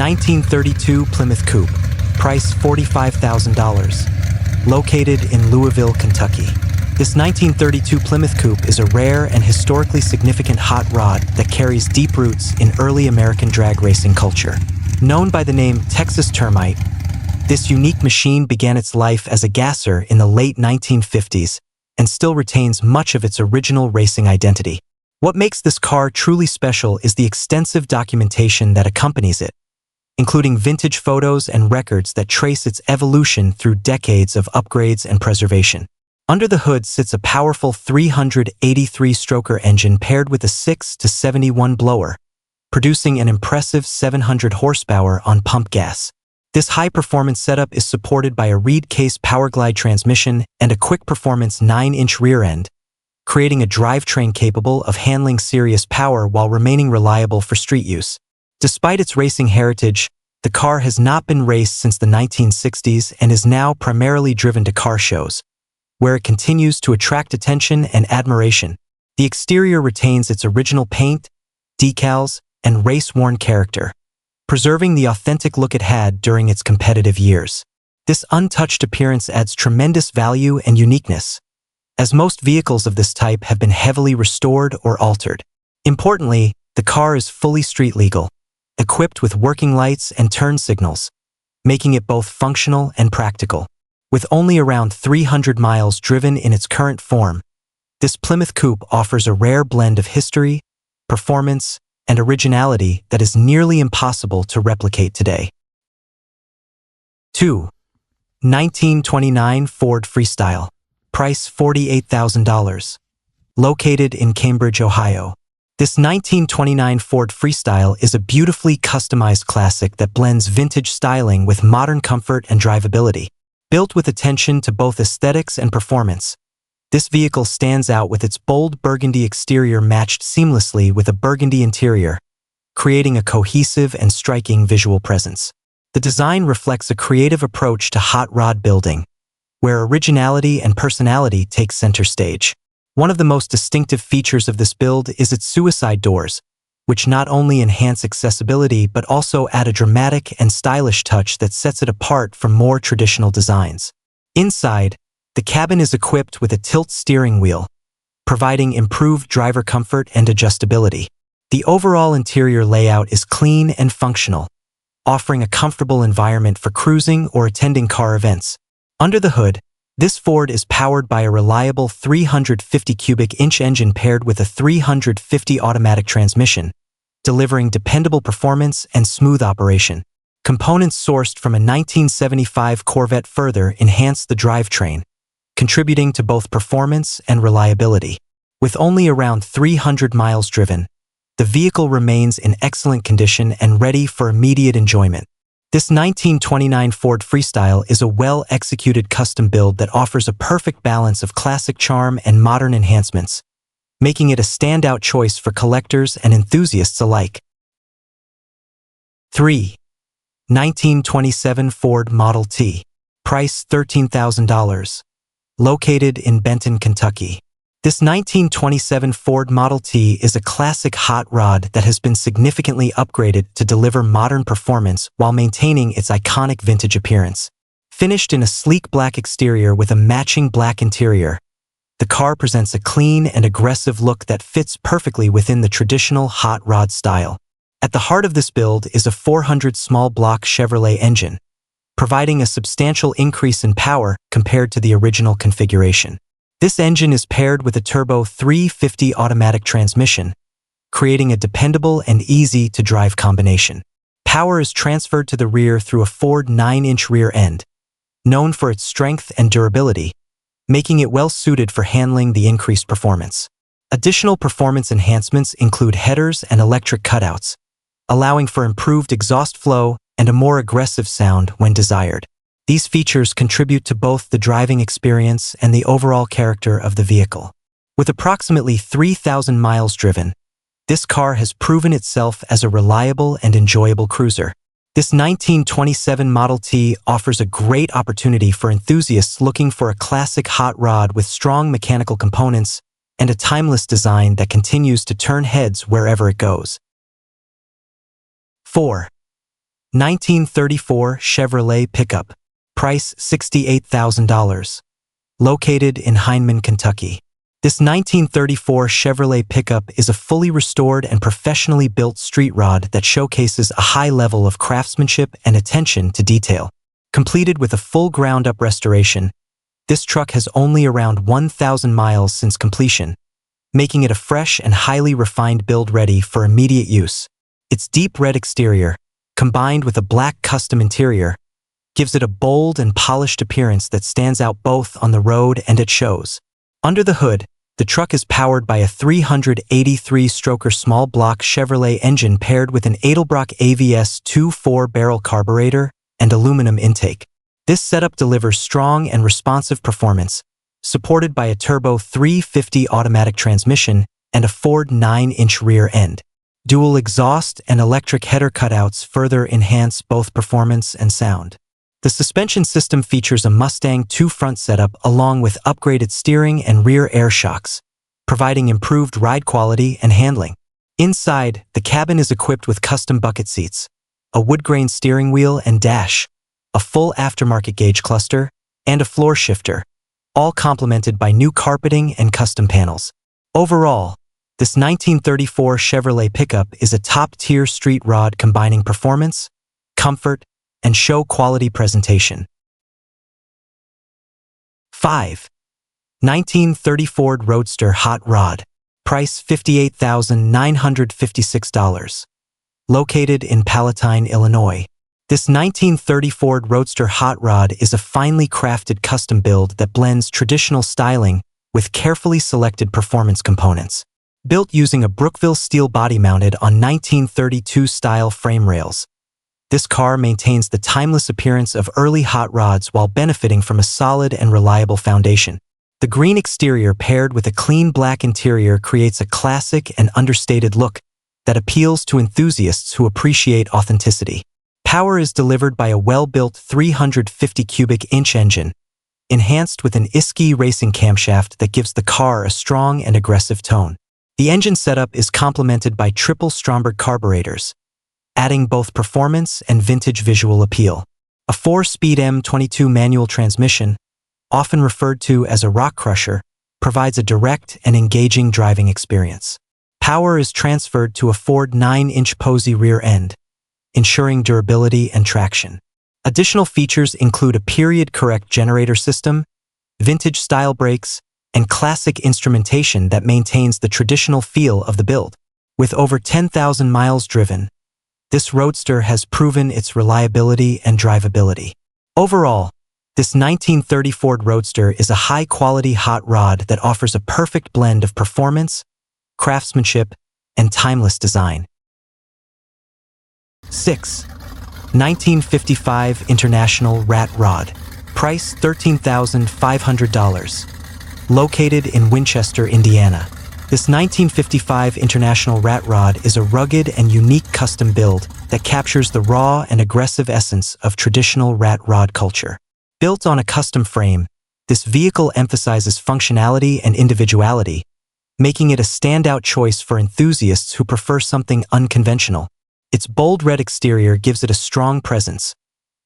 1932 Plymouth Coupe, price $45,000. Located in Louisville, Kentucky. This 1932 Plymouth Coupe is a rare and historically significant hot rod that carries deep roots in early American drag racing culture. Known by the name Texas Termite, this unique machine began its life as a gasser in the late 1950s and still retains much of its original racing identity. What makes this car truly special is the extensive documentation that accompanies it, including vintage photos and records that trace its evolution through decades of upgrades and preservation. Under the hood sits a powerful 383-stroker engine paired with a 6-71 blower, producing an impressive 700 horsepower on pump gas. This high-performance setup is supported by a reed-case powerglide transmission and a quick-performance 9-inch rear end, creating a drivetrain capable of handling serious power while remaining reliable for street use. Despite its racing heritage, the car has not been raced since the 1960s and is now primarily driven to car shows, where it continues to attract attention and admiration. The exterior retains its original paint, decals, and race-worn character, preserving the authentic look it had during its competitive years. This untouched appearance adds tremendous value and uniqueness, as most vehicles of this type have been heavily restored or altered. Importantly, the car is fully street legal, equipped with working lights and turn signals, making it both functional and practical. With only around 300 miles driven in its current form, this Plymouth Coupe offers a rare blend of history, performance, and originality that is nearly impossible to replicate today. 2. 1929 Ford Freestyle, price $48,000. Located in Cambridge, Ohio. This 1929 Ford Freestyle is a beautifully customized classic that blends vintage styling with modern comfort and drivability. Built with attention to both aesthetics and performance, this vehicle stands out with its bold burgundy exterior matched seamlessly with a burgundy interior, creating a cohesive and striking visual presence. The design reflects a creative approach to hot rod building, where originality and personality take center stage. One of the most distinctive features of this build is its suicide doors, which not only enhance accessibility but also add a dramatic and stylish touch that sets it apart from more traditional designs. Inside, the cabin is equipped with a tilt steering wheel, providing improved driver comfort and adjustability. The overall interior layout is clean and functional, offering a comfortable environment for cruising or attending car events. Under the hood, this Ford is powered by a reliable 350 cubic inch engine paired with a 350 automatic transmission, delivering dependable performance and smooth operation. Components sourced from a 1975 Corvette further enhance the drivetrain, contributing to both performance and reliability. With only around 300 miles driven, the vehicle remains in excellent condition and ready for immediate enjoyment. This 1929 Ford Freestyle is a well-executed custom build that offers a perfect balance of classic charm and modern enhancements, making it a standout choice for collectors and enthusiasts alike. 3. 1927 Ford Model T, price $13,000. Located in Benton, Kentucky. This 1927 Ford Model T is a classic hot rod that has been significantly upgraded to deliver modern performance while maintaining its iconic vintage appearance. Finished in a sleek black exterior with a matching black interior, the car presents a clean and aggressive look that fits perfectly within the traditional hot rod style. At the heart of this build is a 400 small block Chevrolet engine, providing a substantial increase in power compared to the original configuration. This engine is paired with a turbo 350 automatic transmission, creating a dependable and easy-to-drive combination. Power is transferred to the rear through a Ford 9-inch rear end, known for its strength and durability, making it well-suited for handling the increased performance. Additional performance enhancements include headers and electric cutouts, allowing for improved exhaust flow and a more aggressive sound when desired. These features contribute to both the driving experience and the overall character of the vehicle. With approximately 3,000 miles driven, this car has proven itself as a reliable and enjoyable cruiser. This 1927 Model T offers a great opportunity for enthusiasts looking for a classic hot rod with strong mechanical components and a timeless design that continues to turn heads wherever it goes. 4. 1934 Chevrolet pickup. Price $68,000. Located in Hindman, Kentucky. This 1934 Chevrolet pickup is a fully restored and professionally built street rod that showcases a high level of craftsmanship and attention to detail. Completed with a full ground-up restoration, this truck has only around 1,000 miles since completion, making it a fresh and highly refined build ready for immediate use. Its deep red exterior, combined with a black custom interior, gives it a bold and polished appearance that stands out both on the road and at shows. Under the hood, the truck is powered by a 383-stroker small block Chevrolet engine paired with an Edelbrock AVS 2.4 barrel carburetor and aluminum intake. This setup delivers strong and responsive performance, supported by a turbo 350 automatic transmission and a Ford 9-inch rear end. Dual exhaust and electric header cutouts further enhance both performance and sound. The suspension system features a Mustang 2 front setup along with upgraded steering and rear air shocks, providing improved ride quality and handling. Inside, the cabin is equipped with custom bucket seats, a wood-grain steering wheel and dash, a full aftermarket gauge cluster, and a floor shifter, all complemented by new carpeting and custom panels. Overall, this 1934 Chevrolet pickup is a top-tier street rod combining performance, comfort, and show-quality presentation. 5. 1930 Ford Roadster Hot Rod. Price $58,956. Located in Palatine, Illinois. This 1930 Ford Roadster Hot Rod is a finely crafted custom build that blends traditional styling with carefully selected performance components. Built using a Brookville steel body mounted on 1932-style frame rails, this car maintains the timeless appearance of early hot rods while benefiting from a solid and reliable foundation. The green exterior paired with a clean black interior creates a classic and understated look that appeals to enthusiasts who appreciate authenticity. Power is delivered by a well-built 350 cubic inch engine, enhanced with an Isky racing camshaft that gives the car a strong and aggressive tone. The engine setup is complemented by triple Stromberg carburetors, adding both performance and vintage visual appeal. A 4-speed M22 manual transmission, often referred to as a rock crusher, provides a direct and engaging driving experience. Power is transferred to a Ford 9-inch Posey rear end, ensuring durability and traction. Additional features include a period-correct generator system, vintage-style brakes, and classic instrumentation that maintains the traditional feel of the build. With over 10,000 miles driven, this Roadster has proven its reliability and drivability. Overall, this 1930 Ford Roadster is a high-quality hot rod that offers a perfect blend of performance, craftsmanship, and timeless design. 6. 1955 International Rat Rod. Price $13,500. Located in Winchester, Indiana. This 1955 International Rat Rod is a rugged and unique custom build that captures the raw and aggressive essence of traditional rat rod culture. Built on a custom frame, this vehicle emphasizes functionality and individuality, making it a standout choice for enthusiasts who prefer something unconventional. Its bold red exterior gives it a strong presence,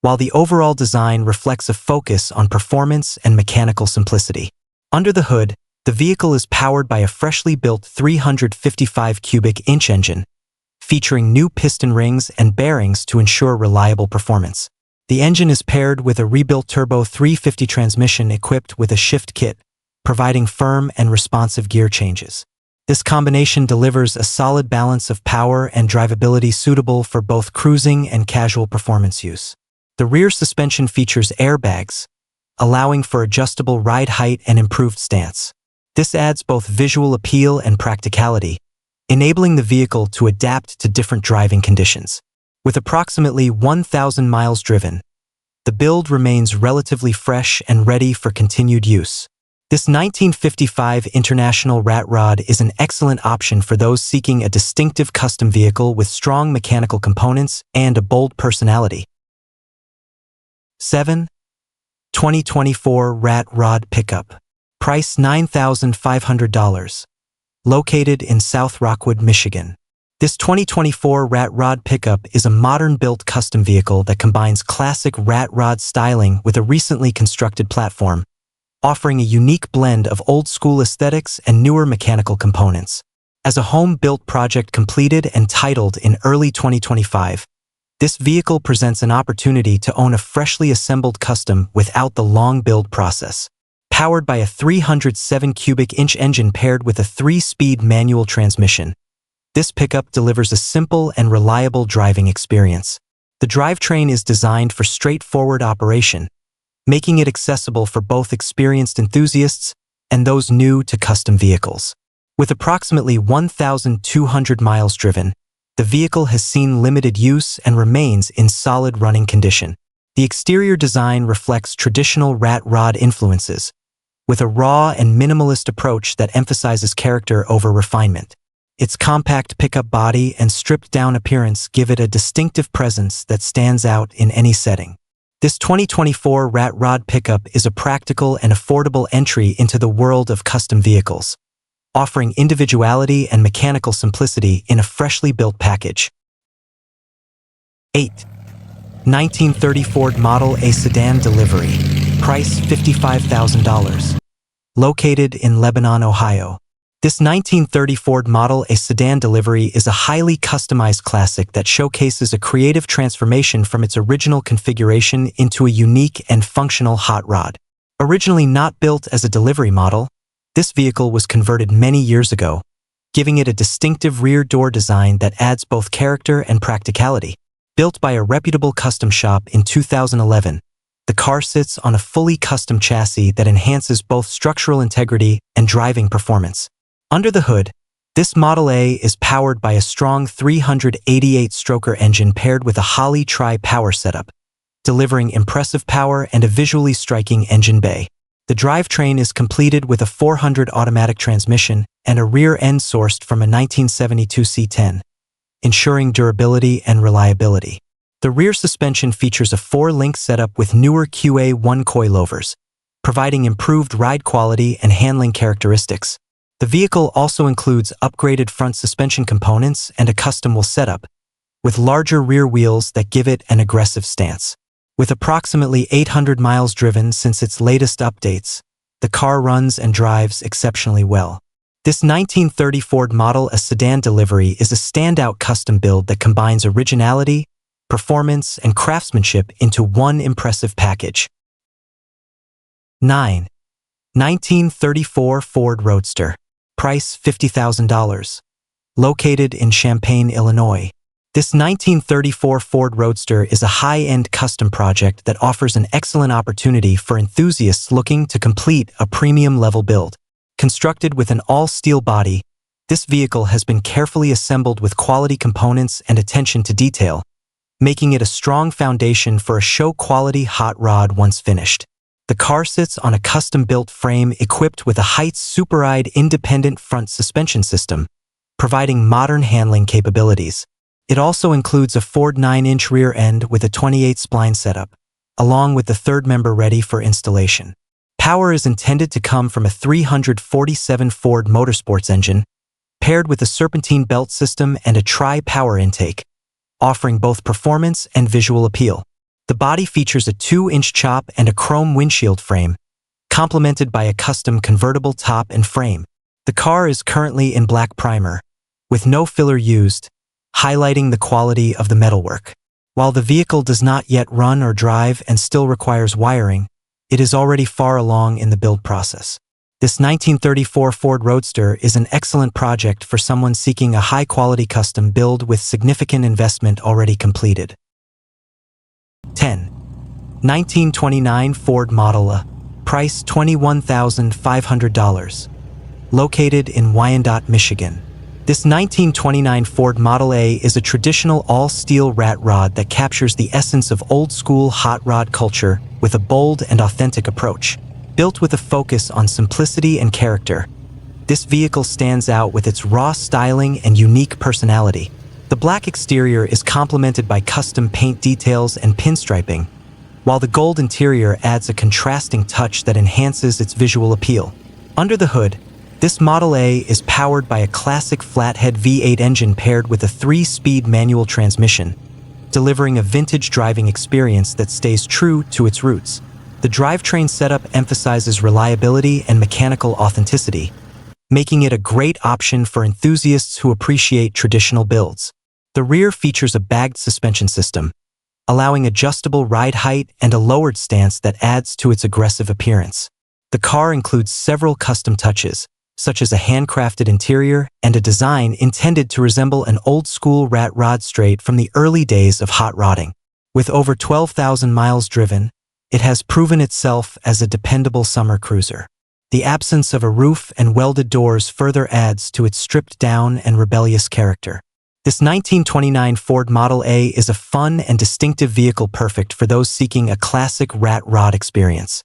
while the overall design reflects a focus on performance and mechanical simplicity. Under the hood, the vehicle is powered by a freshly built 355 cubic inch engine, featuring new piston rings and bearings to ensure reliable performance. The engine is paired with a rebuilt turbo 350 transmission equipped with a shift kit, providing firm and responsive gear changes. This combination delivers a solid balance of power and drivability suitable for both cruising and casual performance use. The rear suspension features airbags, allowing for adjustable ride height and improved stance. This adds both visual appeal and practicality, enabling the vehicle to adapt to different driving conditions. With approximately 1,000 miles driven, the build remains relatively fresh and ready for continued use. This 1955 International Rat Rod is an excellent option for those seeking a distinctive custom vehicle with strong mechanical components and a bold personality. 7. 2024 Rat Rod Pickup. Price $9,500. Located in South Rockwood, Michigan. This 2024 Rat Rod pickup is a modern-built custom vehicle that combines classic Rat Rod styling with a recently constructed platform, offering a unique blend of old-school aesthetics and newer mechanical components. As a home-built project completed and titled in early 2025, this vehicle presents an opportunity to own a freshly assembled custom without the long build process. Powered by a 307 cubic inch engine paired with a 3-speed manual transmission, this pickup delivers a simple and reliable driving experience. The drivetrain is designed for straightforward operation, making it accessible for both experienced enthusiasts and those new to custom vehicles. With approximately 1,200 miles driven, the vehicle has seen limited use and remains in solid running condition. The exterior design reflects traditional Rat Rod influences, with a raw and minimalist approach that emphasizes character over refinement. Its compact pickup body and stripped-down appearance give it a distinctive presence that stands out in any setting. This 2024 Rat Rod pickup is a practical and affordable entry into the world of custom vehicles, offering individuality and mechanical simplicity in a freshly built package. 8. 1930 Ford Model A Sedan Delivery. Price $55,000. Located in Lebanon, Ohio. This 1930 Ford Model A Sedan Delivery is a highly customized classic that showcases a creative transformation from its original configuration into a unique and functional hot rod. Originally not built as a delivery model, this vehicle was converted many years ago, giving it a distinctive rear door design that adds both character and practicality. Built by a reputable custom shop in 2011, the car sits on a fully custom chassis that enhances both structural integrity and driving performance. Under the hood, this Model A is powered by a strong 388-stroker engine paired with a Holley tri-power setup, delivering impressive power and a visually striking engine bay. The drivetrain is completed with a 400 automatic transmission and a rear end sourced from a 1972 C10, ensuring durability and reliability. The rear suspension features a 4-link setup with newer QA1 coilovers, providing improved ride quality and handling characteristics. The vehicle also includes upgraded front suspension components and a custom wheel setup, with larger rear wheels that give it an aggressive stance. With approximately 800 miles driven since its latest updates, the car runs and drives exceptionally well. This 1930 Ford Model A Sedan Delivery is a standout custom build that combines originality, performance, and craftsmanship into one impressive package. 9. 1934 Ford Roadster. Price $50,000. Located in Champaign, Illinois. This 1934 Ford Roadster is a high-end custom project that offers an excellent opportunity for enthusiasts looking to complete a premium-level build. Constructed with an all-steel body, this vehicle has been carefully assembled with quality components and attention to detail, making it a strong foundation for a show-quality hot rod once finished. The car sits on a custom-built frame equipped with a Heights SuperRide independent front suspension system, providing modern handling capabilities. It also includes a Ford 9-inch rear end with a 28-spline setup, along with the third member ready for installation. Power is intended to come from a 347 Ford Motorsports engine, paired with a serpentine belt system and a tri-power intake, offering both performance and visual appeal. The body features a 2-inch chop and a chrome windshield frame, complemented by a custom convertible top and frame. The car is currently in black primer, with no filler used, highlighting the quality of the metalwork. While the vehicle does not yet run or drive and still requires wiring, it is already far along in the build process. This 1934 Ford Roadster is an excellent project for someone seeking a high-quality custom build with significant investment already completed. 10. 1929 Ford Model A. Price $21,500. Located in Wyandotte, Michigan. This 1929 Ford Model A is a traditional all-steel rat rod that captures the essence of old-school hot rod culture with a bold and authentic approach. Built with a focus on simplicity and character, this vehicle stands out with its raw styling and unique personality. The black exterior is complemented by custom paint details and pinstriping, while the gold interior adds a contrasting touch that enhances its visual appeal. Under the hood, This Model A is powered by a classic flathead V8 engine paired with a 3-speed manual transmission, delivering a vintage driving experience that stays true to its roots. The drivetrain setup emphasizes reliability and mechanical authenticity, making it a great option for enthusiasts who appreciate traditional builds. The rear features a bagged suspension system, allowing adjustable ride height and a lowered stance that adds to its aggressive appearance. The car includes several custom touches, such as a handcrafted interior and a design intended to resemble an old-school rat rod straight from the early days of hot rodding. With over 12,000 miles driven, it has proven itself as a dependable summer cruiser. The absence of a roof and welded doors further adds to its stripped-down and rebellious character. This 1929 Ford Model A is a fun and distinctive vehicle perfect for those seeking a classic rat rod experience.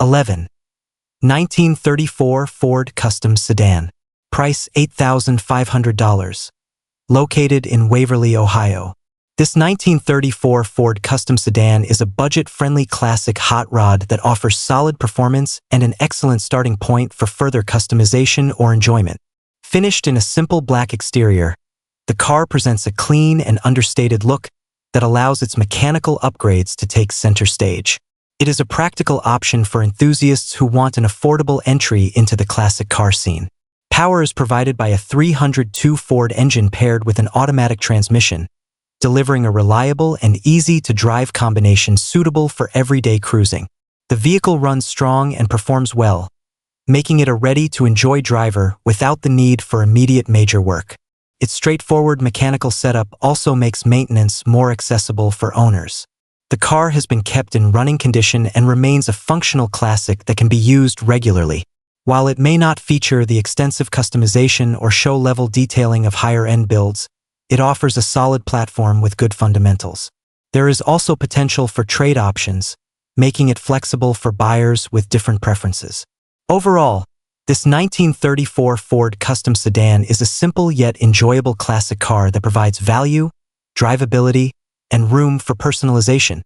11. 1934 Ford Custom Sedan. Price $8,500. Located in Waverly, Ohio. This 1934 Ford Custom Sedan is a budget-friendly classic hot rod that offers solid performance and an excellent starting point for further customization or enjoyment. Finished in a simple black exterior, the car presents a clean and understated look that allows its mechanical upgrades to take center stage. It is a practical option for enthusiasts who want an affordable entry into the classic car scene. Power is provided by a 302 Ford engine paired with an automatic transmission, delivering a reliable and easy-to-drive combination suitable for everyday cruising. The vehicle runs strong and performs well, making it a ready-to-enjoy driver without the need for immediate major work. Its straightforward mechanical setup also makes maintenance more accessible for owners. The car has been kept in running condition and remains a functional classic that can be used regularly. While it may not feature the extensive customization or show-level detailing of higher-end builds, it offers a solid platform with good fundamentals. There is also potential for trade options, making it flexible for buyers with different preferences. Overall, this 1934 Ford Custom Sedan is a simple yet enjoyable classic car that provides value, drivability, and room for personalization.